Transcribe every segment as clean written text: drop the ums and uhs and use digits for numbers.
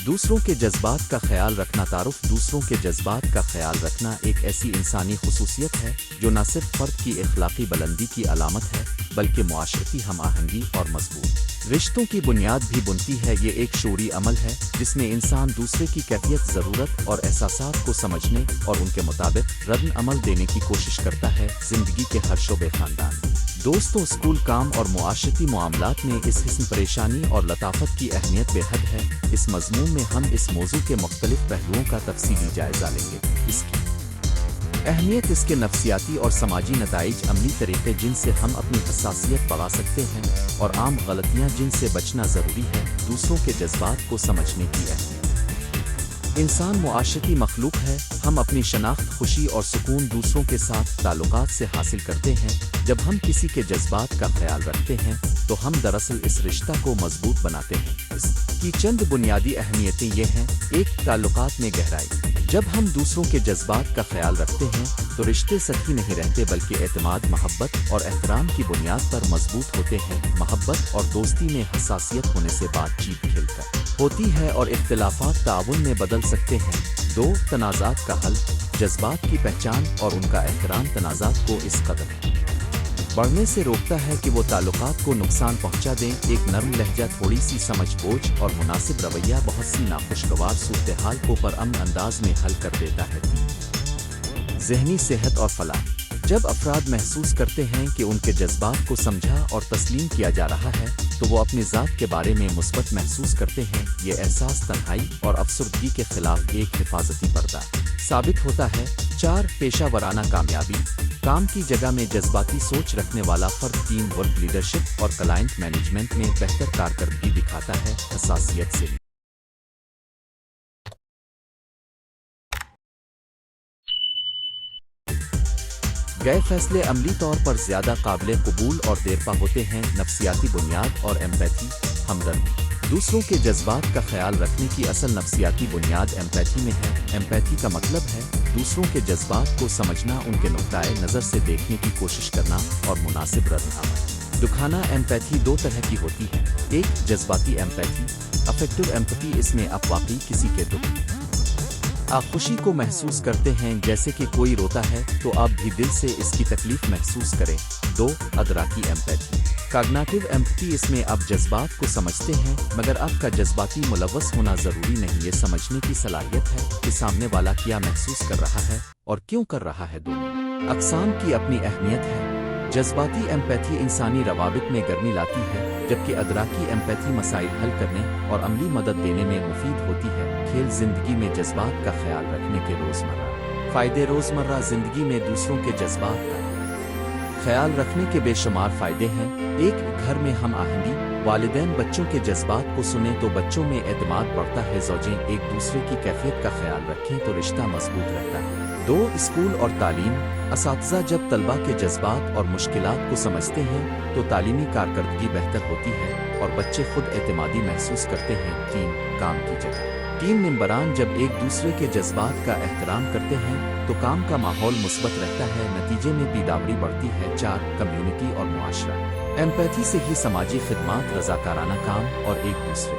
دوسروں کے جذبات کا خیال رکھنا تعارف دوسروں کے جذبات کا خیال رکھنا ایک ایسی انسانی خصوصیت ہے جو نہ صرف فرد کی اخلاقی بلندی کی علامت ہے بلکہ معاشرتی ہم آہنگی اور مضبوط رشتوں کی بنیاد بھی بنتی ہے۔ یہ ایک شعوری عمل ہے جس میں انسان دوسرے کی کیفیت، ضرورت اور احساسات کو سمجھنے اور ان کے مطابق رد عمل دینے کی کوشش کرتا ہے۔ زندگی کے ہر شعبے، خاندان، دوستوں، اسکول، کام اور معاشرتی معاملات میں اس حسن پریشانی اور لطافت کی اہمیت بے حد ہے۔ اس مضمون میں ہم اس موضوع کے مختلف پہلوؤں کا تفصیلی جائزہ لیں گے، اس کی اہمیت، اس کے نفسیاتی اور سماجی نتائج، عملی طریقے جن سے ہم اپنی حساسیت بڑھا سکتے ہیں اور عام غلطیاں جن سے بچنا ضروری ہے۔ دوسروں کے جذبات کو سمجھنے کی اہمیت۔ انسان معاشرتی مخلوق ہے۔ ہم اپنی شناخت، خوشی اور سکون دوسروں کے ساتھ تعلقات سے حاصل کرتے ہیں۔ جب ہم کسی کے جذبات کا خیال رکھتے ہیں تو ہم دراصل اس رشتہ کو مضبوط بناتے ہیں۔ اس کی چند بنیادی اہمیتیں یہ ہیں: 1. تعلقات میں گہرائی۔ جب ہم دوسروں کے جذبات کا خیال رکھتے ہیں تو رشتے سطحی نہیں رہتے بلکہ اعتماد، محبت اور احترام کی بنیاد پر مضبوط ہوتے ہیں۔ محبت اور دوستی میں حساسیت ہونے سے بات چیت کھل کر ہوتی ہے اور اختلافات تعاون میں بدل سکتے ہیں۔ 2. تنازعات کا حل۔ جذبات کی پہچان اور ان کا احترام تنازعات کو اس قدر بڑھنے سے روکتا ہے کہ وہ تعلقات کو نقصان پہنچا دیں۔ ایک نرم لہجہ، تھوڑی سی سمجھ بوجھ اور مناسب رویہ بہت سی ناخوشگوار صورتحال کو پرامن انداز میں حل کر دیتا ہے۔ ذہنی صحت اور فلاح۔ جب افراد محسوس کرتے ہیں کہ ان کے جذبات کو سمجھا اور تسلیم کیا جا رہا ہے تو وہ اپنی ذات کے بارے میں مثبت محسوس کرتے ہیں۔ یہ احساس تنہائی اور افسردگی کے خلاف ایک حفاظتی پردہ ثابت ہوتا ہے۔ 4. پیشہ ورانہ کامیابی۔ کام کی جگہ میں جذباتی سوچ رکھنے والا فرد ٹیم ورک، لیڈرشپ اور کلائنٹ مینجمنٹ میں بہتر کارکردگی دکھاتا ہے۔ حساسیت سے گئے فیصلے عملی طور پر زیادہ قابل قبول اور دیرپا ہوتے ہیں۔ نفسیاتی بنیاد اور ایمپیتھی، ہمدردی۔ دوسروں کے جذبات کا خیال رکھنے کی اصل نفسیاتی بنیاد ایمپیتھی میں ہے۔ ایمپیتھی کا مطلب ہے دوسروں کے جذبات کو سمجھنا، ان کے نقطۂ نظر سے دیکھنے کی کوشش کرنا اور مناسب رد عمل دکھانا۔ ایمپیتھی 2 طرح کی ہوتی ہے۔ 1. جذباتی ایمپیتھی، افیکٹو ایمپتھی۔ اس میں آپ واقعی کسی کے دکھ، خوشی کو محسوس کرتے ہیں، جیسے کہ کوئی روتا ہے تو آپ بھی دل سے اس کی تکلیف محسوس کریں۔ 2. ادراکی ایمپیتھی، کاگنیٹو ایمپتھی۔ اس میں آپ جذبات کو سمجھتے ہیں مگر آپ کا جذباتی ملوث ہونا ضروری نہیں۔ یہ سمجھنے کی صلاحیت ہے کہ سامنے والا کیا محسوس کر رہا ہے اور کیوں کر رہا ہے۔ دونوں اقسام کی اپنی اہمیت ہے۔ جذباتی ایمپیتھی انسانی روابط میں گرمی لاتی ہے جبکہ ادراکی ایمپیتھی مسائل حل کرنے اور عملی مدد دینے میں مفید ہوتی ہے۔ کھیل زندگی میں جذبات کا خیال رکھنے کے روزمرہ فائدے۔ روزمرہ زندگی میں دوسروں کے جذبات کا خیال رکھنے کے بے شمار فائدے ہیں۔ 1. گھر میں ہم آہنگی۔ والدین بچوں کے جذبات کو سنیں تو بچوں میں اعتماد بڑھتا ہے۔ زوجیں ایک دوسرے کی کیفیت کا خیال رکھیں تو رشتہ مضبوط رہتا ہے۔ 2. اسکول اور تعلیم۔ اساتذہ جب طلبہ کے جذبات اور مشکلات کو سمجھتے ہیں تو تعلیمی کارکردگی بہتر ہوتی ہے اور بچے خود اعتمادی محسوس کرتے ہیں۔ 3. کام کی جگہ۔ ٹیم ممبران جب ایک دوسرے کے جذبات کا احترام کرتے ہیں تو کام کا ماحول مثبت رہتا ہے، نتیجے میں پیداواری بڑھتی ہے۔ 4. کمیونٹی اور معاشرہ۔ ایمپیتھی سے ہی سماجی خدمات، رضاکارانہ کام اور ایک دوسرے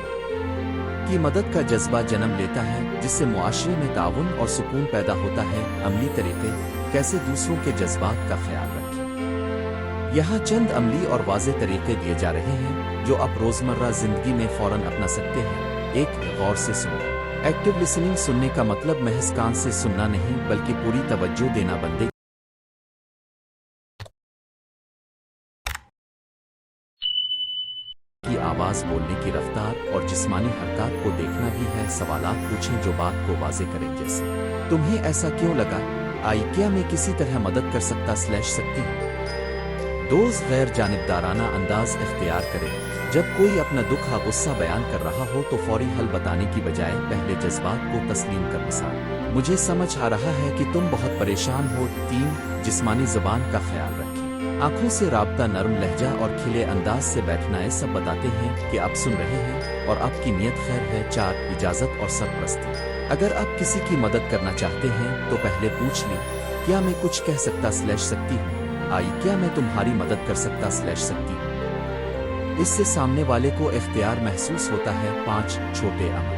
کی مدد کا جذبہ جنم لیتا ہے جس سے معاشرے میں تعاون اور سکون پیدا ہوتا ہے۔ عملی طریقے، کیسے دوسروں کے جذبات کا خیال رکھیں۔ یہاں چند عملی اور واضح طریقے دیے جا رہے ہیں جو آپ روزمرہ زندگی میں فوراً اپنا سکتے ہیں۔ 1. غور سے سنو۔ Active listening. سننے کا مطلب محض کان سے سننا نہیں بلکہ پوری توجہ دینا۔ بندے کی آواز، بولنے کی رفتار اور جسمانی حرکات کو دیکھنا بھی ہے۔ سوالات پوچھیں جو بات کو واضح کریں، جیسے تمہیں ایسا کیوں لگا؟ کیا میں کسی طرح مدد کر سکتی ہوں؟ 2. غیر جانبدارانہ انداز اختیار کریں۔ جب کوئی اپنا دکھ یا غصہ بیان کر رہا ہو تو فوری حل بتانے کی بجائے پہلے جذبات کو تسلیم کر مثال، مجھے سمجھ آ رہا ہے کہ تم بہت پریشان ہو۔ 3. جسمانی زبان کا خیال رکھیں۔ آنکھوں سے رابطہ، نرم لہجہ اور کھلے انداز سے بیٹھنا یہ سب بتاتے ہیں کہ آپ سن رہے ہیں اور آپ کی نیت خیر ہے۔ 4. اجازت اور سرپرستی۔ اگر آپ کسی کی مدد کرنا چاہتے ہیں تو پہلے پوچھ لیں، کیا میں کچھ کہہ سکتی ہوں؟ کیا میں تمہاری مدد کر سکتی ہوں؟ اس سے سامنے والے کو اختیار محسوس ہوتا ہے۔ 5. چھوٹے عمل۔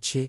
6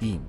3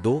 2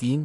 3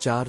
4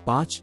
5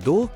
2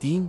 3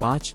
5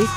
1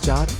4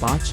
5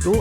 2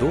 2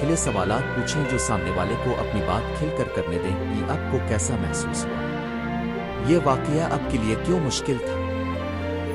کھلے سوالات پوچھیں جو سامنے والے کو اپنی بات کھل کر کرنے دیں کہ آپ کو کیسا محسوس ہوا، یہ واقعہ آپ کے لیے کیوں مشکل تھا۔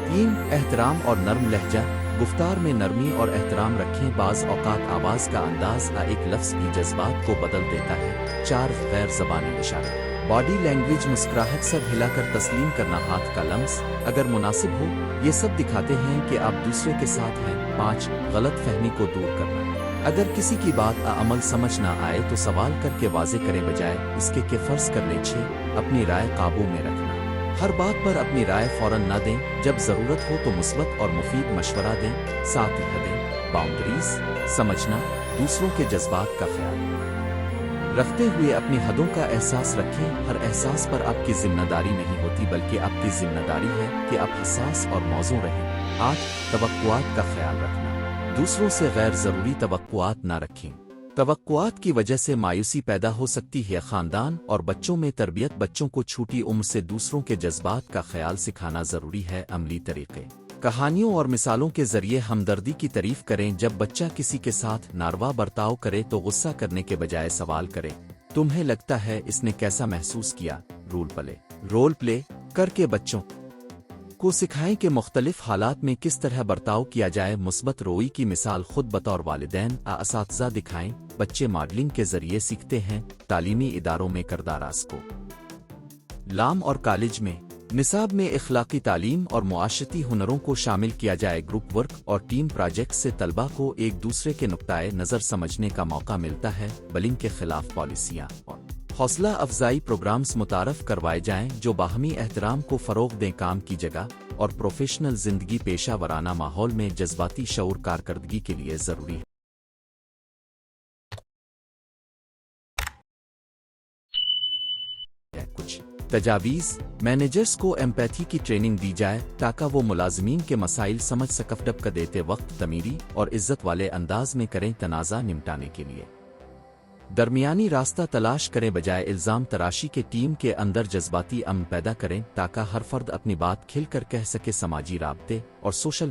3. احترام اور نرم لہجہ، گفتار میں نرمی اور احترام رکھیں، بعض اوقات آواز کا انداز کا ایک لفظ بھی جذبات کو بدل دیتا ہے۔ 4. غیر زبانی اشارے، باڈی لینگویج، مسکراہٹ، سر ہلا کر تسلیم کرنا، ہاتھ کا لمس اگر مناسب ہو، یہ سب دکھاتے ہیں کہ آپ دوسرے کے ساتھ ہیں۔ 5. غلط فہمی کو دور کرنا، اگر کسی کی بات عمل سمجھ نہ آئے تو سوال کر کے واضح کریں بجائے اس کے کہ فرض کر لیں۔ 6. اپنی رائے قابو میں رکھنا، ہر بات پر اپنی رائے فوراً نہ دیں، جب ضرورت ہو تو مثبت اور مفید مشورہ دیں۔ 7. حدیں، باؤنڈریز، سمجھنا، دوسروں کے جذبات کا خیال رکھتے ہوئے اپنی حدوں کا احساس رکھیں، ہر احساس پر آپ کی ذمہ داری نہیں ہوتی بلکہ آپ کی ذمہ داری ہے کہ آپ حساس اور موزوں رہیں۔ 8. توقعات کا خیال رکھنا، دوسروں سے غیر ضروری توقعات نہ رکھیں، توقعات کی وجہ سے مایوسی پیدا ہو سکتی ہے۔ خاندان اور بچوں میں تربیت، بچوں کو چھوٹی عمر سے دوسروں کے جذبات کا خیال سکھانا ضروری ہے۔ عملی طریقے، کہانیوں اور مثالوں کے ذریعے ہمدردی کی تعریف کریں، جب بچہ کسی کے ساتھ ناروا برتاؤ کرے تو غصہ کرنے کے بجائے سوال کریں، تمہیں لگتا ہے اس نے کیسا محسوس کیا۔ رول پلے کر کے بچوں کو سکھائیں کہ مختلف حالات میں کس طرح برتاؤ کیا جائے، مثبت روی کی مثال خود بطور والدین اساتذہ دکھائیں، بچے ماڈلنگ کے ذریعے سیکھتے ہیں۔ تعلیمی اداروں میں کرداراس کو لام اور کالج میں نصاب میں اخلاقی تعلیم اور معاشرتی ہنروں کو شامل کیا جائے، گروپ ورک اور ٹیم پروجیکٹس سے طلبہ کو ایک دوسرے کے نقطۂ نظر سمجھنے کا موقع ملتا ہے۔ بلنگ کے خلاف پالیسیاں اور حوصلہ افزائی پروگرامز متعارف کروائے جائیں جو باہمی احترام کو فروغ دیں، کام کی جگہ اور پروفیشنل زندگی پیشہ ورانہ ماحول میں جذباتی شعور کارکردگی کے لیے ضروری ہے۔ کچھ تجاویز، مینیجرز کو ایمپیتھی کی ٹریننگ دی جائے تاکہ وہ ملازمین کے مسائل سمجھ سکیں، ڈب کا دیتے وقت تعمیری اور عزت والے انداز میں کریں، تنازع نمٹانے کے لیے درمیانی راستہ تلاش کریں بجائے الزام تراشی کے، ٹیم کے اندر جذباتی امن پیدا کریں تاکہ ہر فرد اپنی بات کھل کر کہہ سکے۔ سماجی رابطے اور سوشل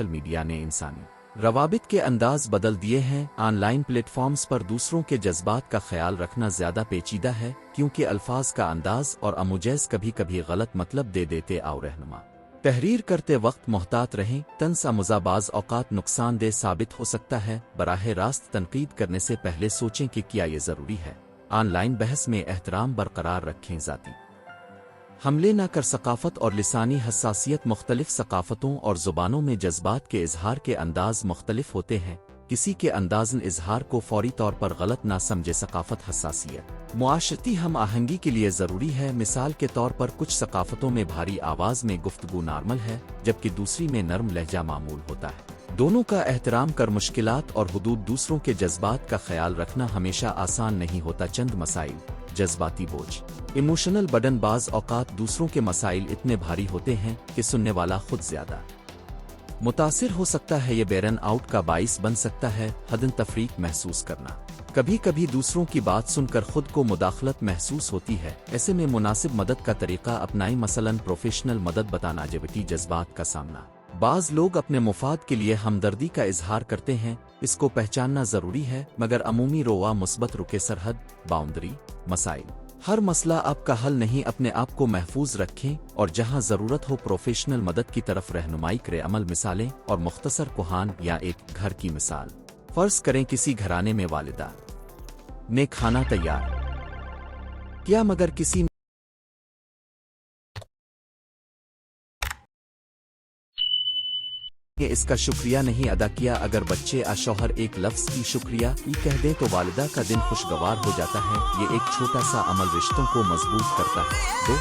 میڈیا نے انسانی روابط کے انداز بدل دیے ہیں۔ آن لائن پلیٹ فارمز پر دوسروں کے جذبات کا خیال رکھنا زیادہ پیچیدہ ہے کیونکہ الفاظ کا انداز اور اموجیز کبھی کبھی غلط مطلب دے دیتے اور رہنما تحریر کرتے وقت محتاط رہیں، طنز آموزہ بعض اوقات نقصان دہ ثابت ہو سکتا ہے، براہ راست تنقید کرنے سے پہلے سوچیں کہ کیا یہ ضروری ہے۔ آن لائن بحث میں احترام برقرار رکھیں، ذاتی حملے نہ کر، ثقافت اور لسانی حساسیت، مختلف ثقافتوں اور زبانوں میں جذبات کے اظہار کے انداز مختلف ہوتے ہیں، کسی کے انداز اظہار کو فوری طور پر غلط نہ سمجھے۔ ثقافت حساسیت معاشرتی ہم آہنگی کے لیے ضروری ہے، مثال کے طور پر کچھ ثقافتوں میں بھاری آواز میں گفتگو نارمل ہے جبکہ دوسری میں نرم لہجہ معمول ہوتا ہے۔ دونوں کا احترام کر مشکلات اور حدود، دوسروں کے جذبات کا خیال رکھنا ہمیشہ آسان نہیں ہوتا۔ چند مسائل، جذباتی بوجھ، ایموشنل برڈن، بعض اوقات دوسروں کے مسائل اتنے بھاری ہوتے ہیں کہ سننے والا خود زیادہ متاثر ہو سکتا ہے، یہ بیرن آؤٹ کا باعث بن سکتا ہے۔ حدن تفریق محسوس کرنا، کبھی کبھی دوسروں کی بات سن کر خود کو مداخلت محسوس ہوتی ہے، ایسے میں مناسب مدد کا طریقہ اپنائیں، مثلاً پروفیشنل مدد بتانا۔ جبتی جذبات کا سامنا، بعض لوگ اپنے مفاد کے لیے ہمدردی کا اظہار کرتے ہیں، اس کو پہچاننا ضروری ہے، مگر عمومی روا مثبت رکے۔ سرحد، باؤنڈری، مسائل، ہر مسئلہ آپ کا حل نہیں، اپنے آپ کو محفوظ رکھیں اور جہاں ضرورت ہو پروفیشنل مدد کی طرف رہنمائی کریں۔ عمل، مثالیں اور مختصر کوہان یا ایک گھر کی مثال، فرض کریں کسی گھرانے میں والدہ نے کھانا تیار کیا مگر کسی نے اس کا شکریہ نہیں ادا کیا۔ اگر بچے شوہر ایک لفظ کی شکریہ کہہ دیں تو والدہ کا دن خوشگوار ہو جاتا ہے، یہ ایک چھوٹا سا عمل رشتوں کو مضبوط کرتا ہے۔ 2.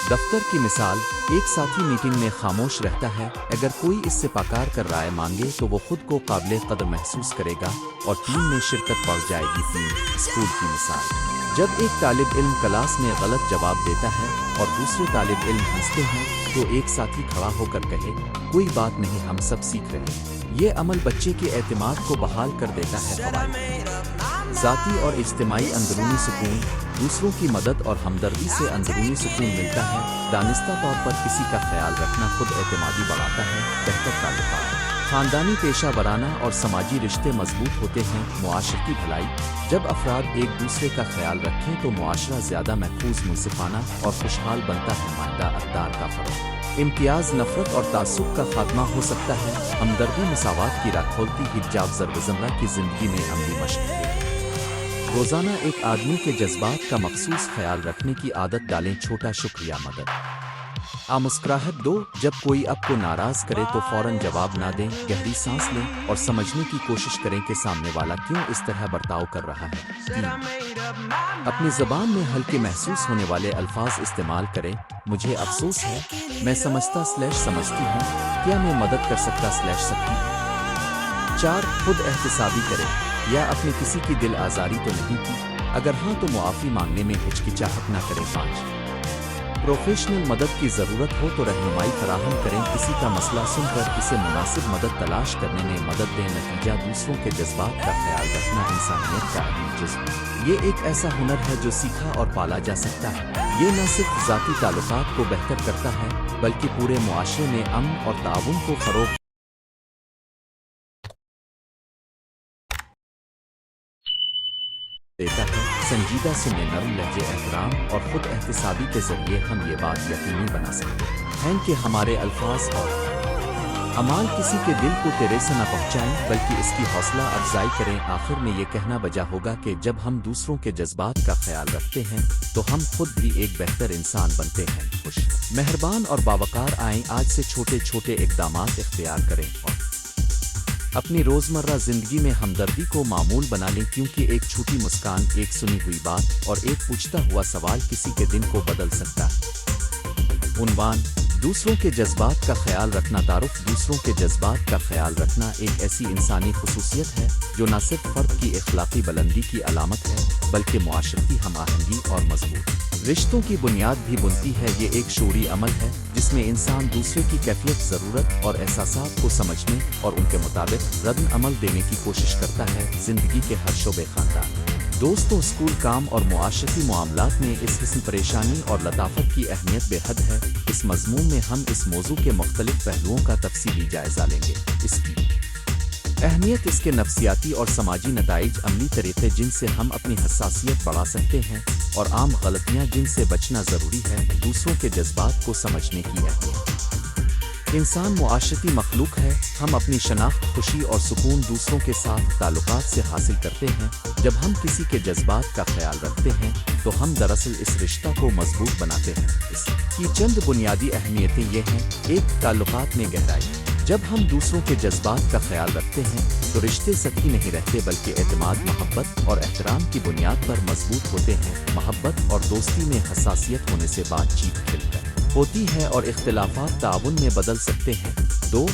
دفتر کی مثال، ایک ساتھی میٹنگ میں خاموش رہتا ہے، اگر کوئی اس سے پکار کر رائے مانگے تو وہ خود کو قابل قدر محسوس کرے گا اور ٹیم میں شرکت بڑھ جائے گی۔ 3. اسکول کی مثال، جب ایک طالب علم کلاس میں غلط جواب دیتا ہے اور دوسرے طالب علم ہنستے ہیں تو ایک ساتھی کھڑا ہو کر کہے، کوئی بات نہیں، ہم سب سیکھ رہے ہیں، یہ عمل بچے کے اعتماد کو بحال کر دیتا ہے۔ فوائد، ذاتی اور اجتماعی اندرونی سکون، دوسروں کی مدد اور ہمدردی سے اندرونی سکون ملتا ہے، دانستہ طور پر کسی کا خیال رکھنا خود اعتمادی بڑھاتا ہے۔ بہتر تعلقات، خاندانی پیشہ ورانہ اور سماجی رشتے مضبوط ہوتے ہیں۔ معاشرتی بھلائی: جب افراد ایک دوسرے کا خیال رکھیں تو معاشرہ زیادہ محفوظ، منصفانہ اور خوشحال بنتا ہے۔ معاہدہ اقدار کا فروغ: امتیاز، نفرت اور تعصب کا خاتمہ ہو سکتا ہے۔ ہمدردی، مساوات کی راہ کھولتی حجاب روزمرہ کی زندگی میں عملی مشق ہے۔ روزانہ ایک آدمی کے جذبات کا مخصوص خیال رکھنے کی عادت ڈالیں۔ چھوٹا شکریہ، مدد، مسکراہٹ دو۔ جب کوئی آپ کو ناراض کرے تو فوراً جواب نہ دیں۔ گہری سانس لیں اور سمجھنے کی کوشش کریں کہ سامنے والا کیوں اس طرح برتاؤ کر رہا ہے۔ 3. اپنی زبان میں ہلکے محسوس ہونے والے الفاظ استعمال کریں۔ مجھے افسوس ہے، میں سمجھتی ہوں، کیا میں مدد کر سکتی؟ 4. خود احتسابی کریں۔ یا اپنے کسی کی دل آزاری تو نہیں کی؟ اگر ہاں تو معافی مانگنے میں ہچکچاہٹ نہ کریں۔ 5. پروفیشنل مدد کی ضرورت ہو تو رہنمائی فراہم کریں۔ کسی کا مسئلہ سن کر اسے مناسب مدد تلاش کرنے میں مدد دیں۔ نتیجہ: دوسروں کے جذبات کا خیال رکھنا انسانیت کا اہم جزو ہے۔ یہ ایک ایسا ہنر ہے جو سیکھا اور پالا جا سکتا ہے۔ یہ نہ صرف ذاتی تعلقات کو بہتر کرتا ہے بلکہ پورے معاشرے میں امن اور تعاون کو فروغ دیتا ہے۔ سنجیدہ سننے، نرم لہجے، احترام اور خود احتسابی کے ذریعے ہم یہ بات یقینی بنا سکتے ہیں کہ ہمارے الفاظ اور اعمال کسی کے دل کو تیرے سے نہ پہنچائیں بلکہ اس کی حوصلہ افزائی کریں۔ آخر میں یہ کہنا بجا ہوگا کہ جب ہم دوسروں کے جذبات کا خیال رکھتے ہیں تو ہم خود بھی ایک بہتر انسان بنتے ہیں۔ خوش، مہربان اور باوقار آئیں آج سے چھوٹے چھوٹے اقدامات اختیار کریں اور اپنی روزمرہ زندگی میں ہمدردی کو معمول بنا لیں، کیونکہ ایک چھوٹی مسکان، ایک سنی ہوئی بات اور ایک پوچھتا ہوا سوال کسی کے دن کو بدل سکتا ہے۔ عنوان: دوسروں کے جذبات کا خیال رکھنا۔ تعارف: دوسروں کے جذبات کا خیال رکھنا ایک ایسی انسانی خصوصیت ہے جو نہ صرف فرد کی اخلاقی بلندی کی علامت ہے بلکہ معاشرتی ہم آہنگی اور مضبوط رشتوں کی بنیاد بھی بنتی ہے۔ یہ ایک شعوری عمل ہے جس میں انسان دوسرے کی کیفیت، ضرورت اور احساسات کو سمجھنے اور ان کے مطابق رد عمل دینے کی کوشش کرتا ہے۔ زندگی کے ہر شعبے، خاندان، دوستوں، اسکول، کام اور معاشرتی معاملات میں اس قسم پریشانی اور لطافت کی اہمیت بے حد ہے۔ اس مضمون میں ہم اس موضوع کے مختلف پہلوؤں کا تفصیلی جائزہ لیں گے: اس کی اہمیت، اس کے نفسیاتی اور سماجی نتائج، عملی طریقے جن سے ہم اپنی حساسیت بڑھا سکتے ہیں، اور عام غلطیاں جن سے بچنا ضروری ہے۔ دوسروں کے جذبات کو سمجھنے کی اہمیت: انسان معاشرتی مخلوق ہے۔ ہم اپنی شناخت، خوشی اور سکون دوسروں کے ساتھ تعلقات سے حاصل کرتے ہیں۔ جب ہم کسی کے جذبات کا خیال رکھتے ہیں تو ہم دراصل اس رشتہ کو مضبوط بناتے ہیں۔ اس کی چند بنیادی اہمیتیں یہ ہیں: 1. تعلقات میں گہرائی: جب ہم دوسروں کے جذبات کا خیال رکھتے ہیں تو رشتے سطحی نہیں رہتے بلکہ اعتماد، محبت اور احترام کی بنیاد پر مضبوط ہوتے ہیں۔ محبت اور دوستی میں حساسیت ہونے سے بات چیت کھلتا ہوتی ہے اور اختلافات تعاون میں بدل سکتے ہیں۔ 2.